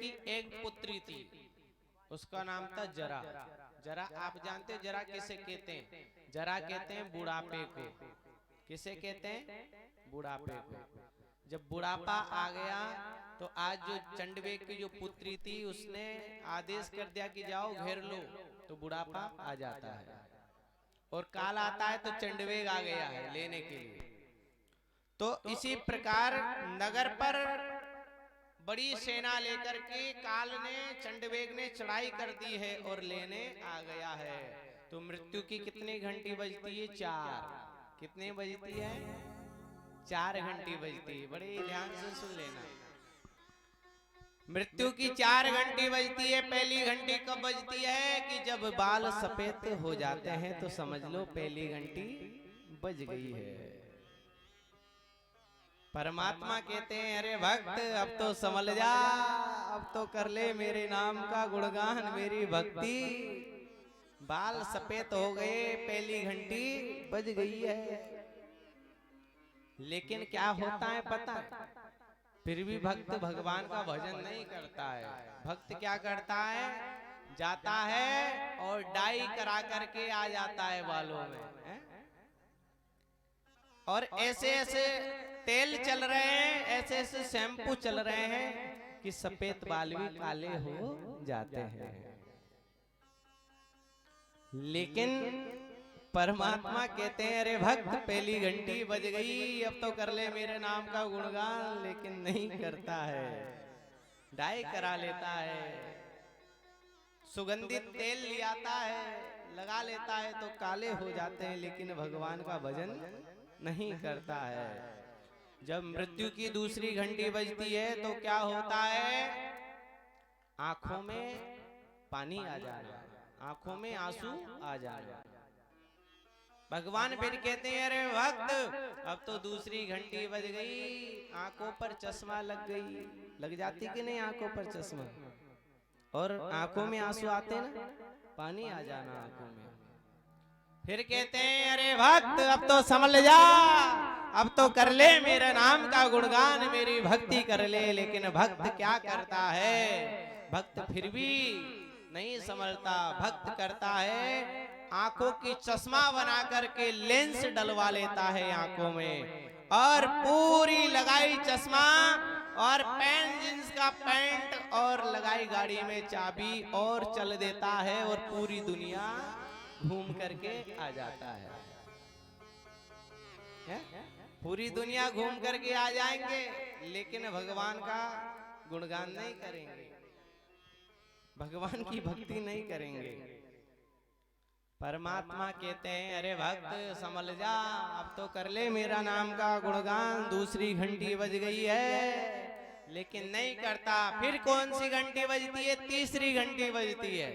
की एक पुत्री थी, उसका नाम था जरा। जरा आप जानते हैं जरा किसे कहते हैं? जरा कहते हैं बुढ़ापे को। किसे कहते हैं? बुढ़ापे को। जब बुढ़ापा आ गया तो आज जो चंडवेग की जो पुत्री थी उसने आदेश कर दिया कि जाओ घेर लो, तो बुढ़ापा आ जाता है। और काल आता है तो चंडवेग आ गया है लेने के लिए। तो इसी प्रकार नगर पर बड़ी सेना लेकर के काल ने, चंडवेग ने चढ़ाई कर दी है और लेने आ गया है। तो मृत्यु की कितनी घंटी बजती है? 4। कितने बजती है? 4 घंटी बजती है। बड़े ध्यान से सुन लेना। मृत्यु की 4 घंटी बजती है। पहली घंटी कब बजती है? कि जब बाल सफेद हो जाते हैं तो समझ लो पहली घंटी बज गई है। परमात्मा कहते हैं अरे भक्त अब तो संभल जा, अब तो कर ले मेरे नाम का गुणगान, मेरी भक्ति। बाल सफेद हो गए, पहली घंटी बज गई है। लेकिन क्या होता है पता है? फिर भी भक्त भगवान का भजन नहीं करता है। भक्त क्या करता है? जाता है और डाई करा करके आ जाता है बालों में है? और ऐसे ऐसे तेल चल रहे हैं, ऐसे ऐसे शैम्पू चल रहे हैं कि सफेद बाल भी काले हो जाते हैं। लेकिन परमात्मा कहते हैं अरे भक्त पहली घंटी बज गई, अब तो कर ले मेरे नाम का गुणगान। लेकिन नहीं करता है, डाई करा लेता है, सुगंधित तेल ले आता है, लगा लेता है तो काले हो जाते हैं, लेकिन भगवान का भजन नहीं करता है। जब मृत्यु की दूसरी घंटी बजती है तो क्या होता है? आंखों में पानी आ जाना, आंखों में आंसू आ जाना। भगवान फिर कहते हैं अरे भक्त अब तो दूसरी घंटी बज गई, आंखों पर चश्मा लग गई। लग जाती कि नहीं आंखों पर चश्मा? और आंखों में आंसू आते ना, पानी आ जाना आंखों में। फिर कहते हैं अरे भक्त अब तो संभल जा, अब तो कर ले मेरे नाम का गुणगान, मेरी भक्ति कर ले। लेकिन भक्त क्या करता है? भक्त फिर भी नहीं संभलता। भक्त करता है आंखों की चश्मा बना करके लेंस डलवा लेता है आंखों में, और पूरी लगाई चश्मा और पैंट, जींस का पैंट, और लगाई गाड़ी में चाबी और चल देता है और पूरी दुनिया घूम करके आ जाता है। पूरी दुनिया घूम करके आ जाएंगे, लेकिन भगवान का गुणगान नहीं करेंगे, भगवान की भक्ति नहीं करेंगे। परमात्मा कहते हैं अरे भक्त संभल जा, अब तो कर ले मेरा नाम का गुणगान, दूसरी घंटी बज गई है। लेकिन नहीं करता। फिर कौन सी घंटी बजती है? तीसरी घंटी बजती है।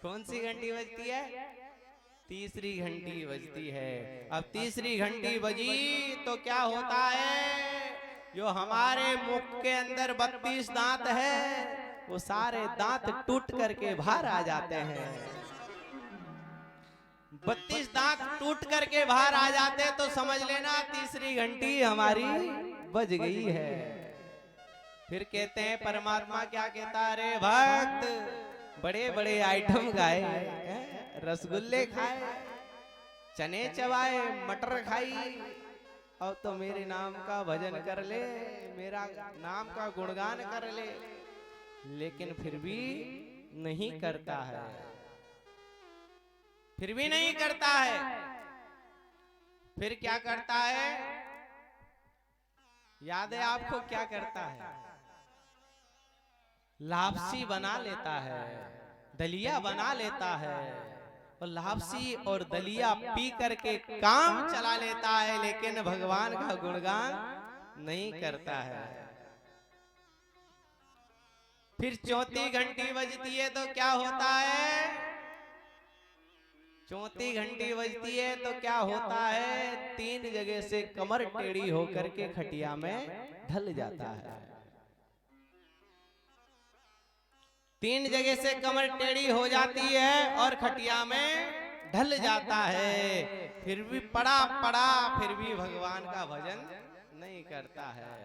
कौन सी घंटी बजती है? तीसरी घंटी बजती है। अब तीसरी घंटी बजी तो क्या होता है? जो हमारे मुख के अंदर 32 दांत है, वो सारे दांत टूट करके बाहर आ जाते हैं। 32 दांत टूट करके बाहर आ जाते तो समझ लेना तीसरी घंटी हमारी बज गई है। फिर कहते हैं परमात्मा क्या कहता है? अरे भक्त बड़े बड़े आइटम खाए, रसगुल्ले खाए, चने चबाए, मटर खाई, अब तो मेरे नाम का भजन कर ले, मेरा नाम का गुणगान कर ले। लेकिन फिर भी नहीं करता है, फिर भी नहीं करता है। फिर क्या करता है? याद है आपको क्या करता है? लापसी बना लेता है, दलिया बना लेता है, और लापसी और दलिया पी करके काम चला लेता है, लेकिन भगवान का गुणगान नहीं करता है। फिर चौथी घंटी बजती है तो क्या होता है? चौथी घंटी बजती है तो क्या होता है? 3 जगह से कमर टेढ़ी होकर के खटिया में ढल जाता है। 3 जगह से कमर टेढ़ी हो जाती है और खटिया में ढल जाता है। फिर भी पड़ा फिर भी भगवान का भजन नहीं करता है।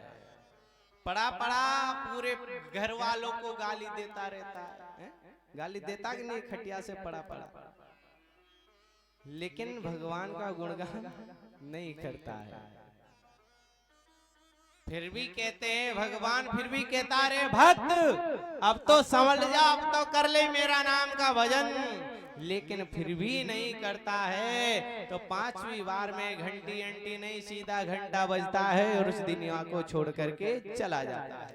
पड़ा पड़ा पूरे घर वालों को गाली देता रहता है? गाली देता कि नहीं? खटिया से पड़ा पड़ा, लेकिन भगवान का गुणगान नहीं करता है। फिर भी कहते हैं भगवान, फिर भी कहता रे भक्त अब तो समझ जा, अब तो कर ले मेरा नाम का भजन, लेकिन फिर भी नहीं करता है। तो 5वीं बार में घंटी अंटी नहीं, सीधा घंटा बजता है और उस दुनिया को छोड़ करके चला जाता है।